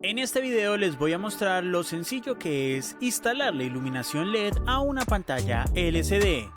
En este video les voy a mostrar lo sencillo que es instalar la iluminación LED a una pantalla LCD.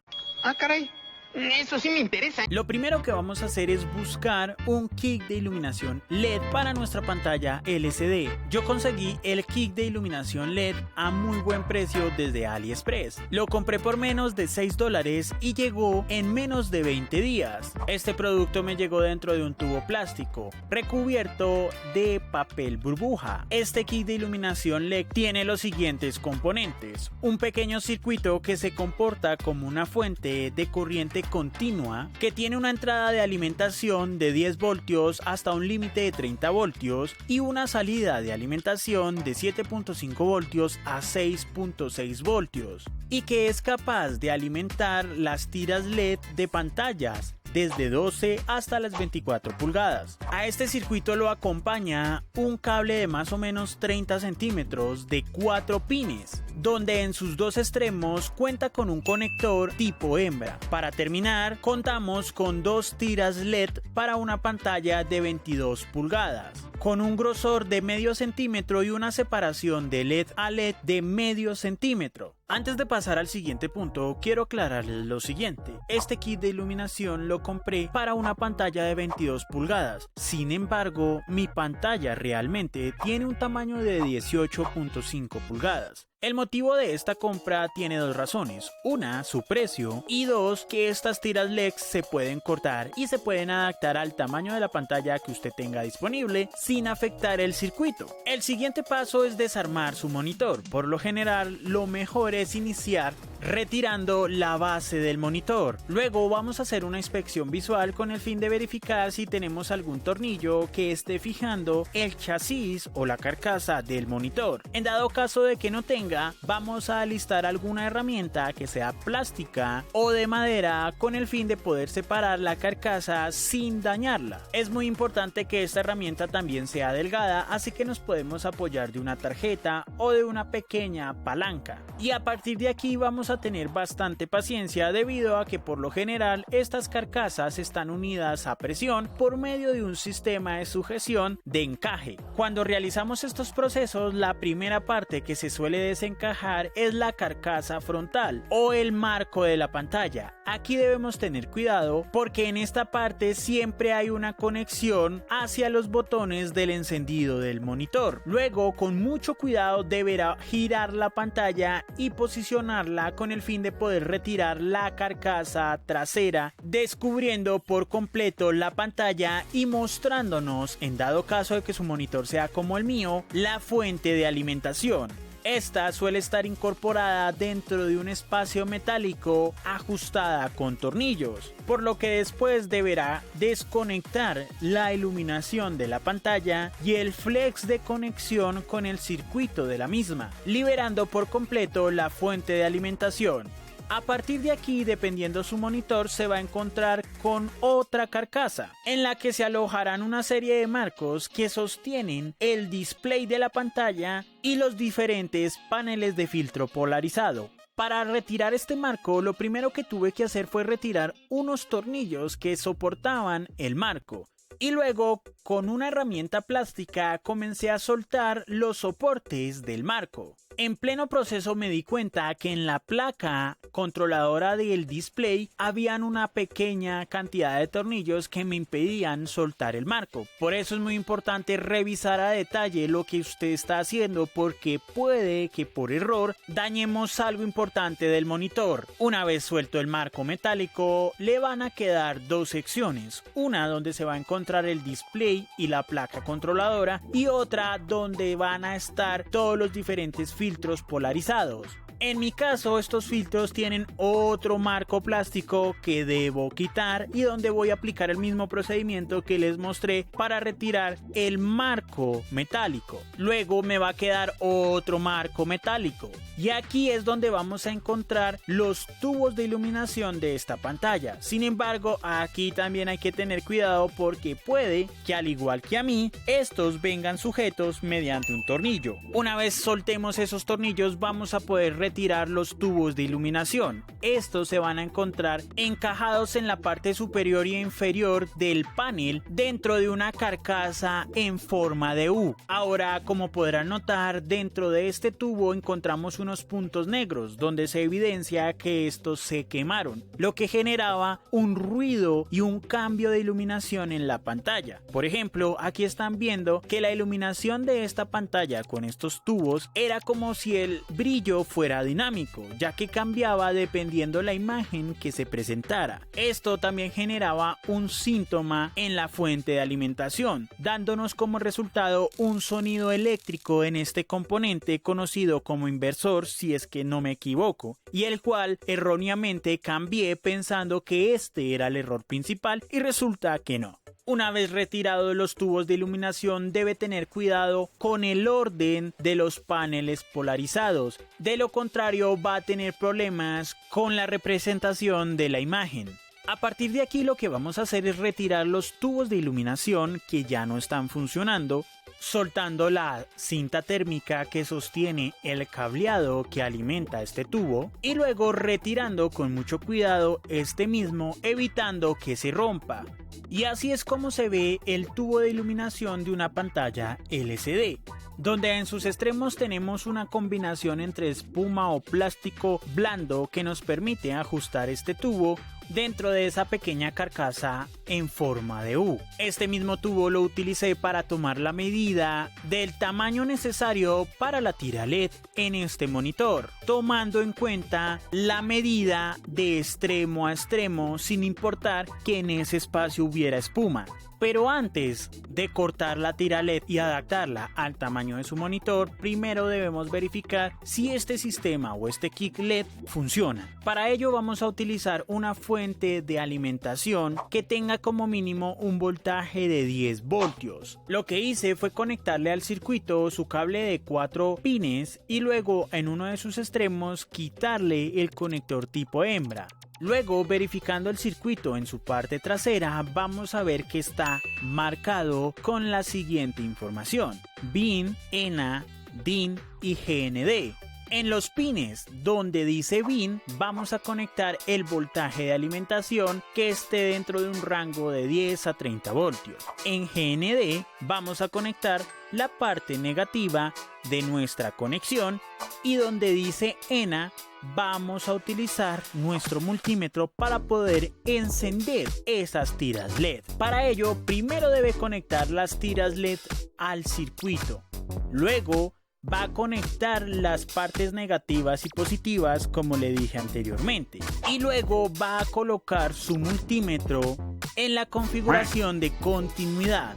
Ah, caray, eso sí me interesa. Lo primero que vamos a hacer es buscar un kit de iluminación LED para nuestra pantalla LCD. Yo conseguí el kit de iluminación LED a muy buen precio desde AliExpress. Lo compré por menos de $6 y llegó en menos de 20 días. Este producto me llegó dentro de un tubo plástico recubierto de papel burbuja. Este kit de iluminación LED tiene los siguientes componentes: un pequeño circuito que se comporta como una fuente de corriente continua, que tiene una entrada de alimentación de 10 voltios hasta un límite de 30 voltios y una salida de alimentación de 7.5 voltios a 6.6 voltios, y que es capaz de alimentar las tiras LED de pantallas desde 12 hasta las 24 pulgadas. A este circuito lo acompaña un cable de más o menos 30 centímetros de 4 pines, donde en sus dos extremos cuenta con un conector tipo hembra. Para terminar, contamos con dos tiras LED para una pantalla de 22 pulgadas, con un grosor de medio centímetro y una separación de LED a LED de medio centímetro. Antes de pasar al siguiente punto, quiero aclararles lo siguiente: este kit de iluminación lo compré para una pantalla de 22 pulgadas. Sin embargo, mi pantalla realmente tiene un tamaño de 18.5 pulgadas. El motivo de esta compra tiene dos razones: una, su precio, y dos, que estas tiras LED se pueden cortar y se pueden adaptar al tamaño de la pantalla que usted tenga disponible sin afectar el circuito. El siguiente paso es desarmar su monitor. Por lo general, lo mejor es iniciar retirando la base del monitor. Luego vamos a hacer una inspección visual con el fin de verificar si tenemos algún tornillo que esté fijando el chasis o la carcasa del monitor. En dado caso de que no tenga, vamos a alistar alguna herramienta que sea plástica o de madera con el fin de poder separar la carcasa sin dañarla. Es muy importante que esta herramienta también sea delgada, así que nos podemos apoyar de una tarjeta o de una pequeña palanca. Y a partir de aquí vamos a tener bastante paciencia, debido a que por lo general estas carcasas están unidas a presión por medio de un sistema de sujeción de encaje. Cuando realizamos estos procesos, la primera parte que se suele desencajar es la carcasa frontal o el marco de la pantalla. Aquí debemos tener cuidado porque en esta parte siempre hay una conexión hacia los botones del encendido del monitor. Luego, con mucho cuidado, deberá girar la pantalla y posicionarla con el fin de poder retirar la carcasa trasera, descubriendo por completo la pantalla y mostrándonos, en dado caso de que su monitor sea como el mío, la fuente de alimentación. Esta suele estar incorporada dentro de un espacio metálico ajustada con tornillos, por lo que después deberá desconectar la iluminación de la pantalla y el flex de conexión con el circuito de la misma, liberando por completo la fuente de alimentación. A partir de aquí, dependiendo su monitor, se va a encontrar con otra carcasa, en la que se alojarán una serie de marcos que sostienen el display de la pantalla y los diferentes paneles de filtro polarizado. Para retirar este marco, lo primero que tuve que hacer fue retirar unos tornillos que soportaban el marco. Y luego, con una herramienta plástica, comencé a soltar los soportes del marco. En pleno proceso me di cuenta que en la placa controladora del display habían una pequeña cantidad de tornillos que me impedían soltar el marco. Por eso es muy importante revisar a detalle lo que usted está haciendo, porque puede que por error dañemos algo importante del monitor. Una vez suelto el marco metálico, le van a quedar dos secciones: una donde se va a encontrar el display y la placa controladora, y otra donde van a estar todos los diferentes filtros polarizados. En mi caso, estos filtros tienen otro marco plástico que debo quitar y donde voy a aplicar el mismo procedimiento que les mostré para retirar el marco metálico. Luego me va a quedar otro marco metálico, y aquí es donde vamos a encontrar los tubos de iluminación de esta pantalla. Sin embargo, aquí también hay que tener cuidado porque puede que, al igual que a mí, estos vengan sujetos mediante un tornillo. Una vez soltemos esos tornillos, vamos a poder retirar retirar los tubos de iluminación. Estos se van a encontrar encajados en la parte superior y inferior del panel dentro de una carcasa en forma de U. Ahora, como podrán notar, dentro de este tubo encontramos unos puntos negros donde se evidencia que estos se quemaron, lo que generaba un ruido y un cambio de iluminación en la pantalla. Por ejemplo, aquí están viendo que la iluminación de esta pantalla con estos tubos era como si el brillo fuera dinámico, ya que cambiaba dependiendo la imagen que se presentara. Esto también generaba un síntoma en la fuente de alimentación, dándonos como resultado un sonido eléctrico en este componente conocido como inversor, si es que no me equivoco, y el cual erróneamente cambié pensando que este era el error principal y resulta que no. Una vez retirados los tubos de iluminación, debe tener cuidado con el orden de los paneles polarizados, de lo contrario va a tener problemas con la representación de la imagen. A partir de aquí lo que vamos a hacer es retirar los tubos de iluminación que ya no están funcionando, soltando la cinta térmica que sostiene el cableado que alimenta este tubo y luego retirando con mucho cuidado este mismo, evitando que se rompa. Y así es como se ve el tubo de iluminación de una pantalla LCD, donde en sus extremos tenemos una combinación entre espuma o plástico blando que nos permite ajustar este tubo dentro de esa pequeña carcasa en forma de U. Este mismo tubo lo utilicé para tomar la medida del tamaño necesario para la tira LED en este monitor, tomando en cuenta la medida de extremo a extremo sin importar que en ese espacio hubiera espuma. Pero antes de cortar la tira LED y adaptarla al tamaño de su monitor, primero debemos verificar si este sistema o este kick LED funciona. Para ello vamos a utilizar una fuente de alimentación que tenga como mínimo un voltaje de 10 voltios. Lo que hice fue conectarle al circuito su cable de 4 pines y luego en uno de sus extremos quitarle el conector tipo hembra. Luego, verificando el circuito en su parte trasera, vamos a ver que está marcado con la siguiente información: BIN, ENA, DIN y GND. En los pines donde dice BIN vamos a conectar el voltaje de alimentación que esté dentro de un rango de 10 a 30 voltios. En GND vamos a conectar la parte negativa de nuestra conexión y donde dice ENA vamos a utilizar nuestro multímetro para poder encender esas tiras LED. Para ello, primero debe conectar las tiras LED al circuito. Luego va a conectar las partes negativas y positivas como le dije anteriormente. Y luego va a colocar su multímetro en la configuración de continuidad.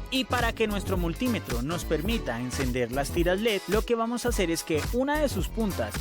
Y para que nuestro multímetro nos permita encender las tiras LED, lo que vamos a hacer es que una de sus puntas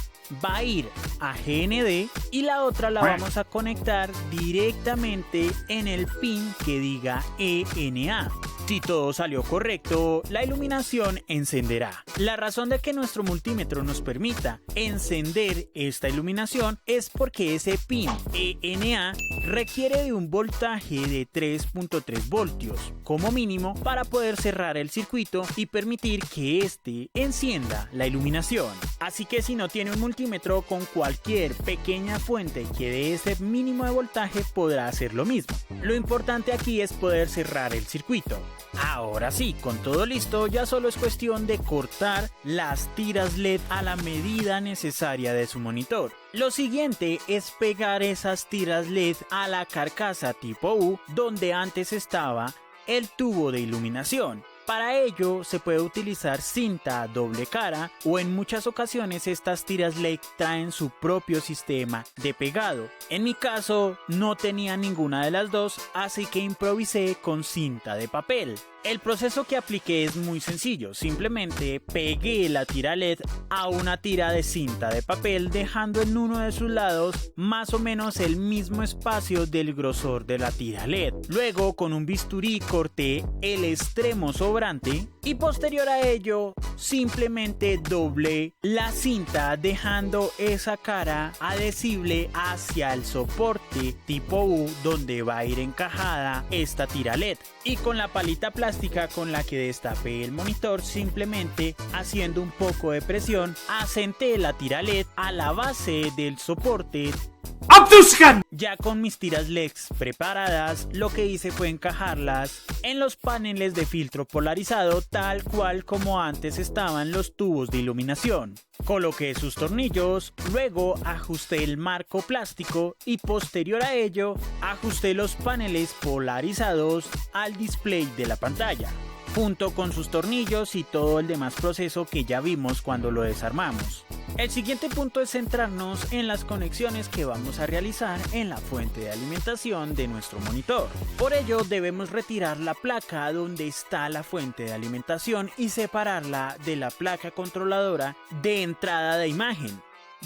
va a ir a GND y la otra la vamos a conectar directamente en el pin que diga ENA. Si todo salió correcto, la iluminación encenderá. La razón de que nuestro multímetro nos permita encender esta iluminación es porque ese pin ENA requiere de un voltaje de 3.3 voltios como mínimo para poder cerrar el circuito y permitir que éste encienda la iluminación. Así que si no tiene un multímetro, con cualquier pequeña fuente que dé ese mínimo de voltaje podrá hacer lo mismo. Lo importante aquí es poder cerrar el circuito. Ahora sí, con todo listo, ya solo es cuestión de cortar las tiras LED a la medida necesaria de su monitor. Lo siguiente es pegar esas tiras LED a la carcasa tipo U donde antes estaba el tubo de iluminación. Para ello se puede utilizar cinta doble cara o en muchas ocasiones estas tiras LED traen su propio sistema de pegado. En mi caso no tenía ninguna de las dos, así que improvisé con cinta de papel. El proceso que apliqué es muy sencillo, simplemente pegué la tira LED a una tira de cinta de papel dejando en uno de sus lados más o menos el mismo espacio del grosor de la tira LED. Luego con un bisturí corté el extremo sobrante y posterior a ello simplemente doble la cinta dejando esa cara adhesible hacia el soporte tipo U donde va a ir encajada esta tira LED. Y con la palita plástica con la que destapé el monitor, simplemente haciendo un poco de presión, asenté la tira LED a la base del soporte. Ya con mis tiras LEDs preparadas, lo que hice fue encajarlas en los paneles de filtro polarizado tal cual como antes estaban los tubos de iluminación. Coloqué sus tornillos, luego ajusté el marco plástico y posterior a ello ajusté los paneles polarizados al display de la pantalla, junto con sus tornillos y todo el demás proceso que ya vimos cuando lo desarmamos. El siguiente punto es centrarnos en las conexiones que vamos a realizar en la fuente de alimentación de nuestro monitor. Por ello debemos retirar la placa donde está la fuente de alimentación y separarla de la placa controladora de entrada de imagen,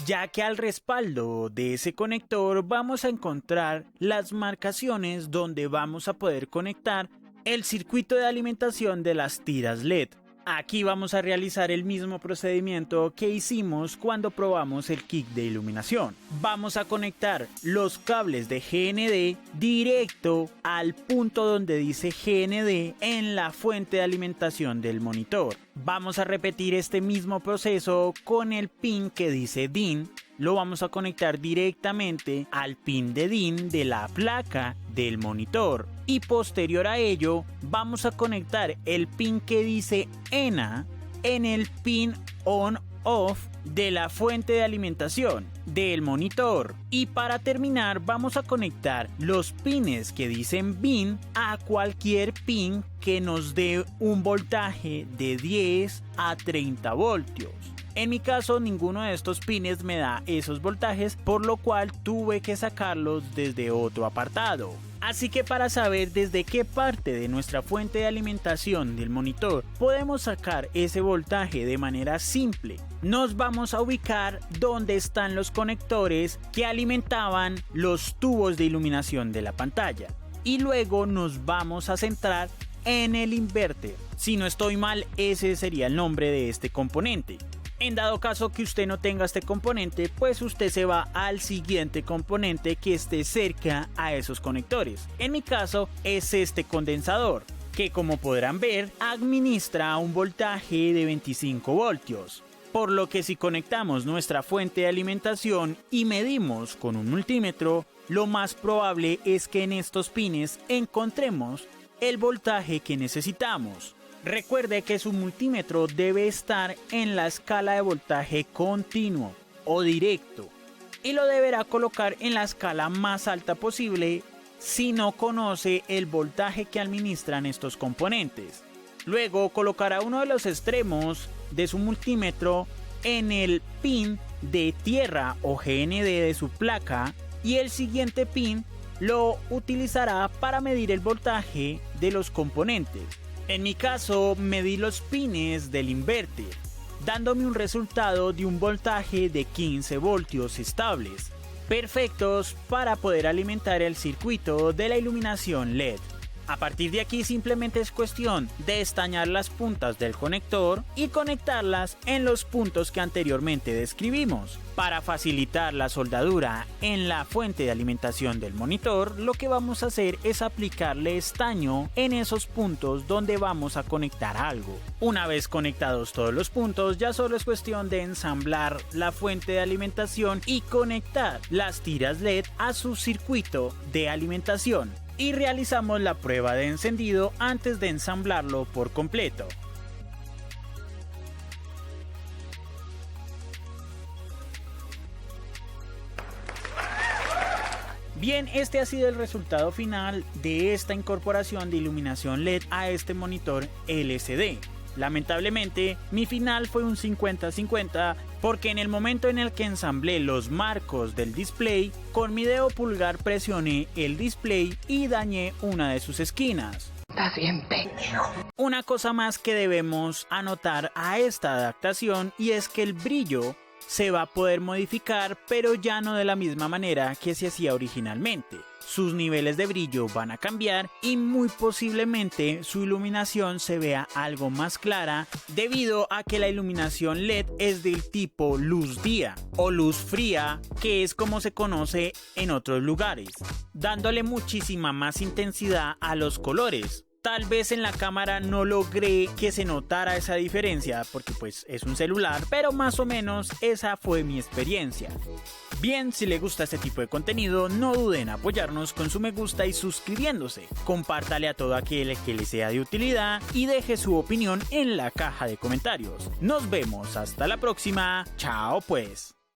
ya que al respaldo de ese conector vamos a encontrar las marcaciones donde vamos a poder conectar el circuito de alimentación de las tiras LED. Aquí vamos a realizar el mismo procedimiento que hicimos cuando probamos el kit de iluminación. Vamos a conectar los cables de GND directo al punto donde dice GND en la fuente de alimentación del monitor. Vamos a repetir este mismo proceso con el pin que dice DIN. Lo vamos a conectar directamente al pin de DIN de la placa del monitor y posterior a ello vamos a conectar el pin que dice ENA en el pin ON/OFF de la fuente de alimentación del monitor. Y para terminar vamos a conectar los pines que dicen BIN a cualquier pin que nos dé un voltaje de 10 a 30 voltios. En mi caso ninguno de estos pines me da esos voltajes, por lo cual tuve que sacarlos desde otro apartado. Así que para saber desde qué parte de nuestra fuente de alimentación del monitor podemos sacar ese voltaje de manera simple, nos vamos a ubicar donde están los conectores que alimentaban los tubos de iluminación de la pantalla. Y luego nos vamos a centrar en el inverter. Si no estoy mal, ese sería el nombre de este componente. En dado caso que usted no tenga este componente, pues usted se va al siguiente componente que esté cerca a esos conectores. En mi caso es este condensador, que como podrán ver administra un voltaje de 25 voltios. Por lo que si conectamos nuestra fuente de alimentación y medimos con un multímetro, lo más probable es que en estos pines encontremos el voltaje que necesitamos. Recuerde que su multímetro debe estar en la escala de voltaje continuo o directo y lo deberá colocar en la escala más alta posible si no conoce el voltaje que administran estos componentes. Luego colocará uno de los extremos de su multímetro en el pin de tierra o GND de su placa y el siguiente pin lo utilizará para medir el voltaje de los componentes. En mi caso, medí los pines del inverter, dándome un resultado de un voltaje de 15 voltios estables, perfectos para poder alimentar el circuito de la iluminación LED. A partir de aquí simplemente es cuestión de estañar las puntas del conector y conectarlas en los puntos que anteriormente describimos. Para facilitar la soldadura en la fuente de alimentación del monitor, lo que vamos a hacer es aplicarle estaño en esos puntos donde vamos a conectar algo. Una vez conectados todos los puntos, ya solo es cuestión de ensamblar la fuente de alimentación y conectar las tiras LED a su circuito de alimentación. Y realizamos la prueba de encendido antes de ensamblarlo por completo. Bien, este ha sido el resultado final de esta incorporación de iluminación LED a este monitor LCD. Lamentablemente, mi final fue un 50-50 porque en el momento en el que ensamblé los marcos del display, con mi dedo pulgar presioné el display y dañé una de sus esquinas. Estás bien pendejo. Una cosa más que debemos anotar a esta adaptación y es que el brillo se va a poder modificar, pero ya no de la misma manera que se hacía originalmente. Sus niveles de brillo van a cambiar y muy posiblemente su iluminación se vea algo más clara debido a que la iluminación LED es del tipo luz día o luz fría, que es como se conoce en otros lugares, dándole muchísima más intensidad a los colores. Tal vez en la cámara no logré que se notara esa diferencia porque pues es un celular, pero más o menos esa fue mi experiencia. Bien, si le gusta este tipo de contenido, no duden en apoyarnos con su me gusta y suscribiéndose. Compártale a todo aquel que le sea de utilidad y deje su opinión en la caja de comentarios. Nos vemos hasta la próxima. Chao pues.